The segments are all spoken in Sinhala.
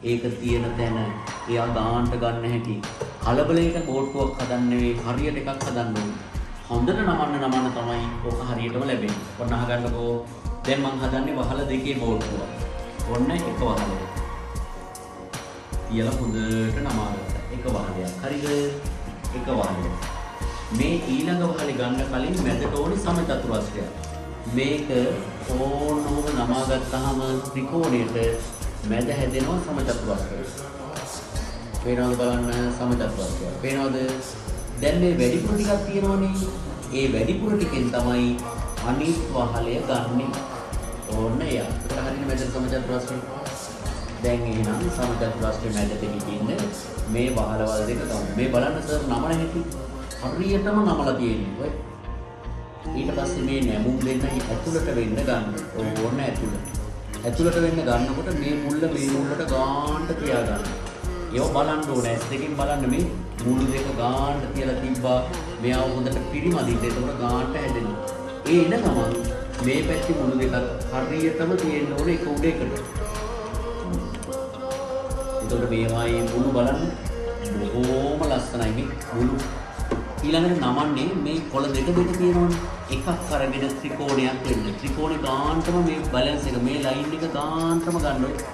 ඒක තියෙන තැන එයා ගාන්ට ගන්න හැටි කලබලයකට බෝට්ටුවක් හදන්න නෙවෙයි හරියට එකක් හදන්න ඕනේ. හොඳට නමන්න තමයි ඔක හරියටම ලැබෙන්නේ. ඔන්න අහගන්නකෝ. දැන් මං හදන්නේ වහල දෙකේ බෝට්ටුව. ඔන්න එක වහලයක්. තියලා හොඳට නමාගත්තා. එක වහලයක්. හරිද? එක වහලයක්. මේ ඊළඟ වහලේ ගන්න කලින් මැදට ඕනේ සමචතුරස්‍රයක්. මේක ඕනෝම නමාගත්තාම ත්‍රිකෝණයට මැද හැදෙනවා සමචතුරස්‍රය. පේනවද බලන්න සමචතුරස්‍රය. පේනවද? දැන් මේ වැඩිපුර ටිකක් තියෙනවනේ. ඒ වැඩිපුර ටිකෙන් තමයි අනිත් වහලය ගන්නෙ. ඕන්න එයා. ඒක හරියට මැද සමචතුරස්‍රය. දැන් එහෙනම් සමචතුරස්‍රය මැදට හිටින්න මේ වහලවල් දෙක තමයි. මේ බලන්න සර් නමන හැටි. හරියටම නමලා තියෙන්නේ. ඔය ඊට පස්සේ මේ නැමුම් දෙන්න ඇතුළට වෙන්න ගන්න. ඕන්න ඇතුළට. ඇතුළට වෙන්න ගන්නකොට මේ මුල්ලට ගාන්ට තියා ගන්න. ඒව බලන්න ඕනේ. ඇස් දෙකෙන් බලන්න මේ මුළු දෙක ගාන්ට තියලා තිබ්බා. මෙයාව හොඳට පිරිමදින්න. ඒකට ගාන්ට හැදෙනවා. ඒ එන ගමන් මේ පැත්තේ මුළු දෙකක් හරියටම තියෙන්න ඕනේ එක උඩේකට. ඒකට මේවායේ මුළු බලන්න බොහොම ලස්සනයි මේ මුළු. ඊළඟට නමන්නේ මේ කොළ දෙක තියෙනවනේ. එකක් අරගෙන ත්‍රිකෝණයක් වෙන්න. ත්‍රිකෝණේ ගාන්ටම මේ බැලන්ස් එක මේ ලයින් එක ගාන්ටම ගන්න ඕනේ.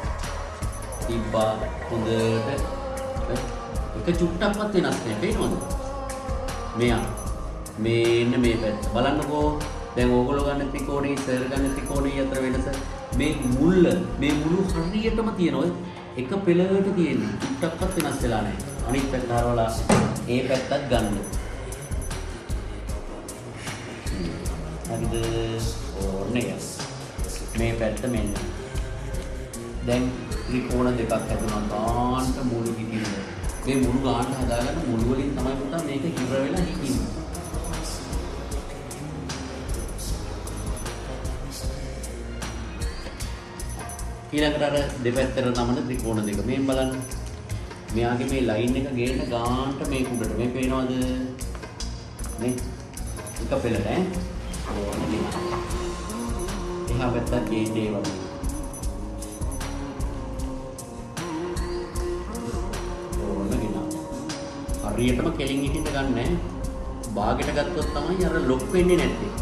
තිබ්බා හොඳට එක චුට්ටක්වත් වෙනස් නැහැ. පේනවද? මෙයා මේන්න මේ පැත්ත. බලන්නකෝ. දැන් ඕගොල්ලෝ ගන්න ත්‍රිකෝණේ සර් ගන්න ත්‍රිකෝණේ අතර වෙනස මේ මුල්ල මේ මුළු හරියටම තියෙනවා. එක පෙළකට තියෙන්නේ. චුට්ටක්වත් වෙනස් වෙලා නැහැ. අනිත් පැත්ත හරවලා ඒ පැත්තත් ගන්න. හරිද? ඕනේ. මේ පැත්ත මෙන්න. දැන් ත්‍රිකෝණ දෙකක් හැදුනා. ගාන්ට මුළු හිටින්න. මේ මුළු ගාන්ට හදාගන්න මුළු වලින් තමයි පුතා මේක හිර වෙලා හිටින්නේ. ඊළඟට අර දෙපැත්තට නමන ත්‍රිකෝණ දෙක. මේ බලන්න. මෙයාගේ මේ ලයින් එක ගේන්න ගාන්ට මේ උඩට මේ පේනවද? මේ එක පෙළට ඈ. ඕනේ. එහා පැත්තට ගේන්නේ වගේ. හරියටම කෙලින් හිටින්න ගන්නෑ. බාගෙට ගත්තොත් තමයි අර ලොක් වෙන්නේ නැත්තේ.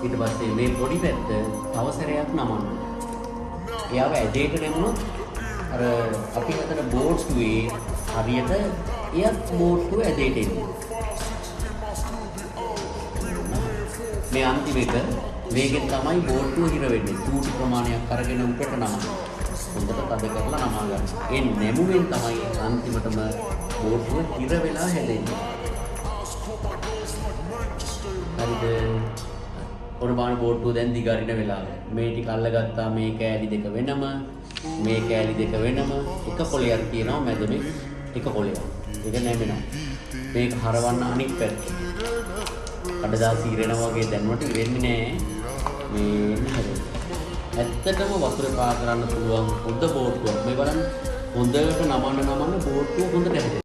ඊට පස්සේ මේ පොඩි පැත්ත තව සැරයක් නමන්න. එයාව ඇදේට නෙමුණොත් අර අපි හිතන බෝට්ටුවේ හරියට එයත් බෝට්ටුව ඇදේට එන්නේ. මේ අන්තිම එක මේකෙන් තමයි බෝට්ටුව හිර වෙන්නේ. චූටි ප්‍රමාණයක් අරගෙන උඩට නමන්න. හොඳට තද කරලා නමා ගන්න. ඒ නැමුවෙන් තමයි අන්තිමටම බෝට්ටුව හිර වෙලා හැදෙන්නේ. හරිද? ඔන්න බලන්න බෝට්ටුව දැන් දිගාරින වෙලාව. මේ ටික අල්ලගත්තා මේ කෑලි දෙක වෙනම, මේ කෑලි දෙක වෙනම. එක පොලයක් තියෙනවා මැදේ එක පොලයක්. ඒක නැමෙනවා. මේක හරවන්න අනිත් පැත්ත. කඩදාසි ඉරෙනවා වගේ දැනුවට ඉරෙන්නේ නෑ. මේ නේද? ඇත්තටම වතුර පා කරන්න පුළුවන් හොඳ බෝට්ටුවක්. මේ බලන්න හොඳට නමන්න බෝට්ටුව හොඳට හැදෙනවා.